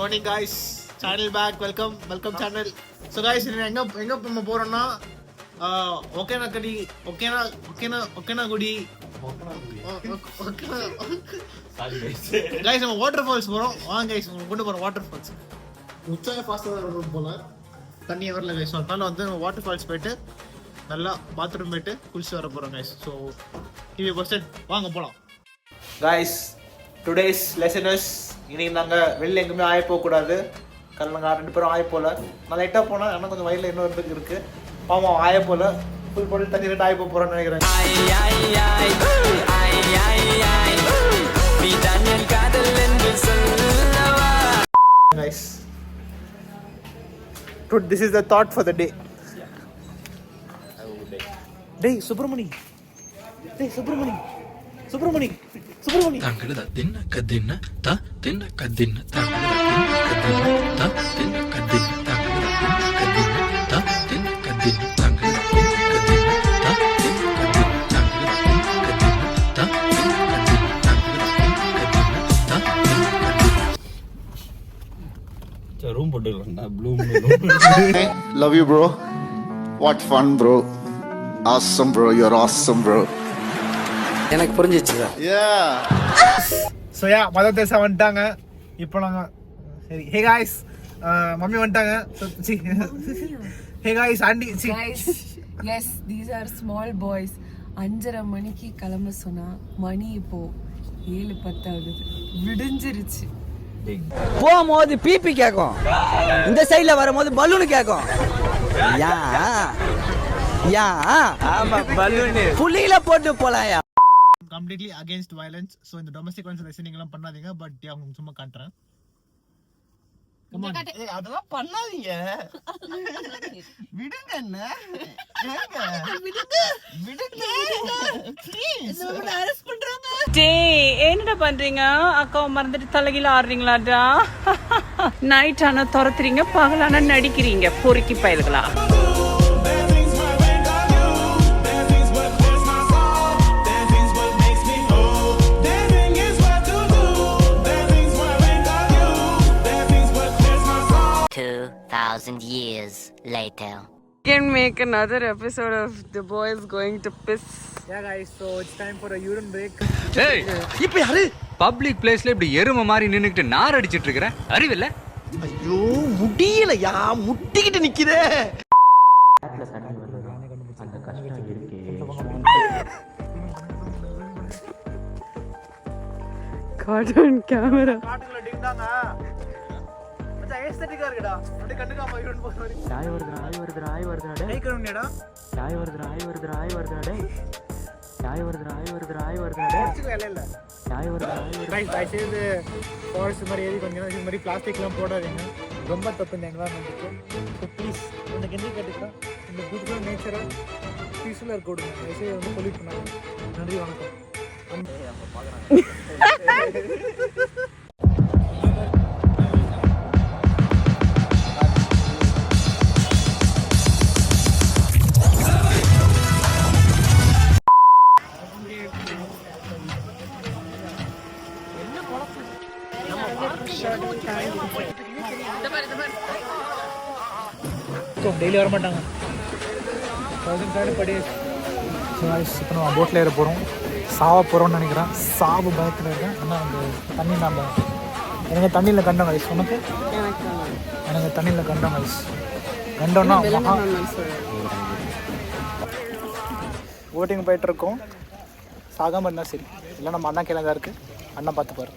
morning guys, channel back, welcome channel. So guys, எங்க நம்ம போறோம்னா ஒகேனக்கடி guys, நம்ம வாட்டர் ஃபால்ஸ் போறோம். வாங்க guys, உங்களுக்கு கொண்டு போறோம் வாட்டர் ஃபால்ஸ். உச்சாய ஃபாஸ்டா ரோட் போல தண்ணி வரல guys. அதனால வந்து நம்ம வாட்டர் ஃபால்ஸ் போயிட்டு நல்லா பாத்ரூம் போயிட்டு குளிச்சு வர போறோம் guys. So give a percent வாங்க போலாம். Guys, today's lesson is இன்னைக்கு நாங்கள் வெளில எங்கேயுமே ஆய போகக்கூடாது. காரணம் நாங்கள் 2 பேரும் ஆய போகல. நான் லைட்டாக போனால் ஆனால் கொஞ்சம் வயலில் இன்னொரு இடத்துக்கு இருக்குது. பாவம் ஆய போகல. ஃபுல் பாட்டில் தண்ணி ரெண்டு ஆய போகிறோன்னு நினைக்கிறேன். Guys, this is the thought for the day. Hey, Subramani. தங்கட தின்ன கதின்ன த தின்ன கதின்ன தங்கட தின்ன கதின்ன தங்கட கதின்ன த தின்ன கதின்ன தங்கட கதின்ன த தின்ன கதின்ன தங்கட ரூம் போட்டுறேன் Bloom. Love you bro. What fun bro. Awesome bro. You're awesome bro. எனக்கு புரிஞ்சிச்சு சார். ஸோ மதர் தேசா வந்துட்டாங்க. இப்போ நாங்கள் சரி ஹே காய்ஸ் மம்மி வந்துட்டாங்க. Hey guys aunty S these are small boys. 5:30 மணிக்கு கிளம்ப சொன்னா மணி இப்போ 7:10 ஆகுது. விடிஞ்சிருச்சு. போகும்போது பிபி கேட்கும், இந்த சைட்ல வரும்போது பலூன் கேட்கும். புள்ளியில போட்டு போலாம். Completely against violence. ஸோ இந்த டொமஸ்டிக் வயலன்ஸ் நீங்களாம் பண்ணாதீங்க. பட் அவங்க சும்மா காட்டுறேன். அதெல்லாம் பண்ணாதீங்க, விடுங்க. என்ன என்னடா பண்றீங்க? அக்காவை மறந்துட்டு தலைகீழ ஆடுறீங்களாடா? நைட் ஆனா துரத்துறீங்க, பகலானா நடிக்கிறீங்க. பொறுக்கி பயல்களா? Years later. Can make another episode of the boys going to piss. Yeah guys, so it's time for a urine break. ஏய், இப்போ யாரு பப்ளிக் பிளேஸ்ல இப்படி எருமை மாதிரி நின்னுக்கிட்டு நார் அடிச்சிட்டு இருக்கற? அறிவில்ல? ஐயோ முடியலையா, முட்டிக்கிட்டு நிக்குதே. அந்த கஷ்டம் இருக்கே. Cartoon camera. காட்டுக்குள்ள டிங்டாங்க. மச்சான் ஏஸ்தட்டிக்கா இருக்குடா. அப்படியே கண்டுக்காம யூரின் போற மாதிரி. ஆய் வருதுடா டேய். டேய் கருண்ணியடா. ஆய் வருதுடா டேய். ஆய் வருதுடா டேய். போச்சுக்கு வேலை இல்ல. ஆய் வருதுடா. ரைட் தயவுசெய்து ஃபாரஸ்ட் மாதிரி ஏறி கொஞ்சம் இது மாதிரி பிளாஸ்டிக்லாம் போடாதீங்க. ரொம்ப தப்பு இந்த என்வரான்மெண்ட்டுக்கு. ஸோ ப்ளீஸ் இந்த கெண்டி கேட்டுக்கிறேன். இந்த பியூட்டிஃபுல் நேச்சரை பீஸ்ஃபுல்லாக இருக்க விடுங்க. தயவுசெய்து வந்து பொல்யூட் பண்ணாங்க. நன்றி, வணக்கம். டெய்லி வர மாட்டாங்க. 1000 படி. ஸோ இப்போ நம்ம போட்டில் ஏற போகிறோம். சாவ போகிறோம்னு நினைக்கிறேன். சாவு பயத்தில் இருக்கேன். ஆனால் அந்த தண்ணி எனக்கு தண்ணியில் கண்டோம் வயசு. உனக்கு? எனக்கு தண்ணியில் கண்டோம் வயசு. கண்டோன்னா போட்டிங் போயிட்டுருக்கோம். சாகாமல் இருந்தால் சரி, இல்லை நம்ம அண்ணா கீழே தான் இருக்குது. அண்ணன் பார்த்துப்பாரு.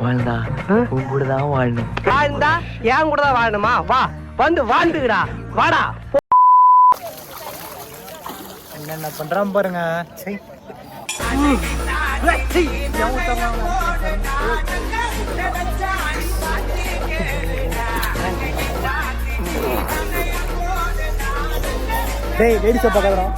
வாழ்ந்தா உன் கூட தான் வாழணும். வாழ்ந்தா என் கூட தான் வாழணுமா? வா வந்து வாழ்ந்துக்கடா, வாடா. என்னென்ன பண்றான் பாருங்க. சரி டேய் லேடிஸை பார்க்கறோம்.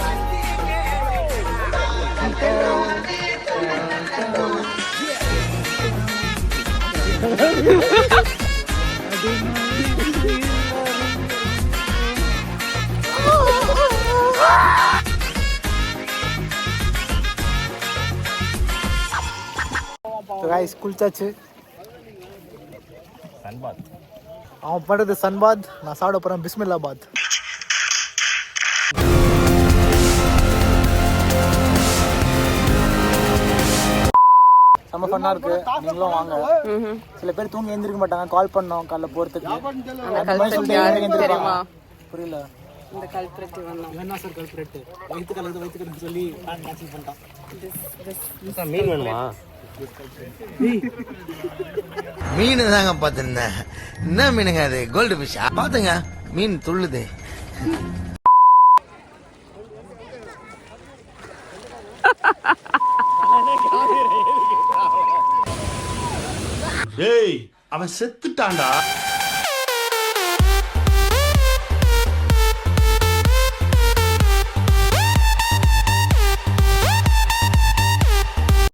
குளிச்சாச்சு. அவன் படுறது சன்பாத், நான் சாப்பிட போறேன் பிஸ்மில்லாபாத். செம்ம ஃபன்னா இருக்கு, நீங்களும் வாங்க. சில பேர் தூங்கி எழுந்திருக்க மாட்டாங்க, கால் பண்ணோம் காலைல போறதுக்கு. புரியல இந்த கல்பிரேட் என்ன சார் கல்பிரேட்? வயிற்று கலந்து சொல்லி கேன்சல் பண்ணிட்டான். மீன் வேணுமா? மீன் தாங்க பார்த்துருந்தேன். என்ன மீனுங்க அது? கோல்டு ஃபிஷ்ஷா? பாத்துங்க மீன் துள்ளுது. டேய் அவன் செத்துட்டான்டா.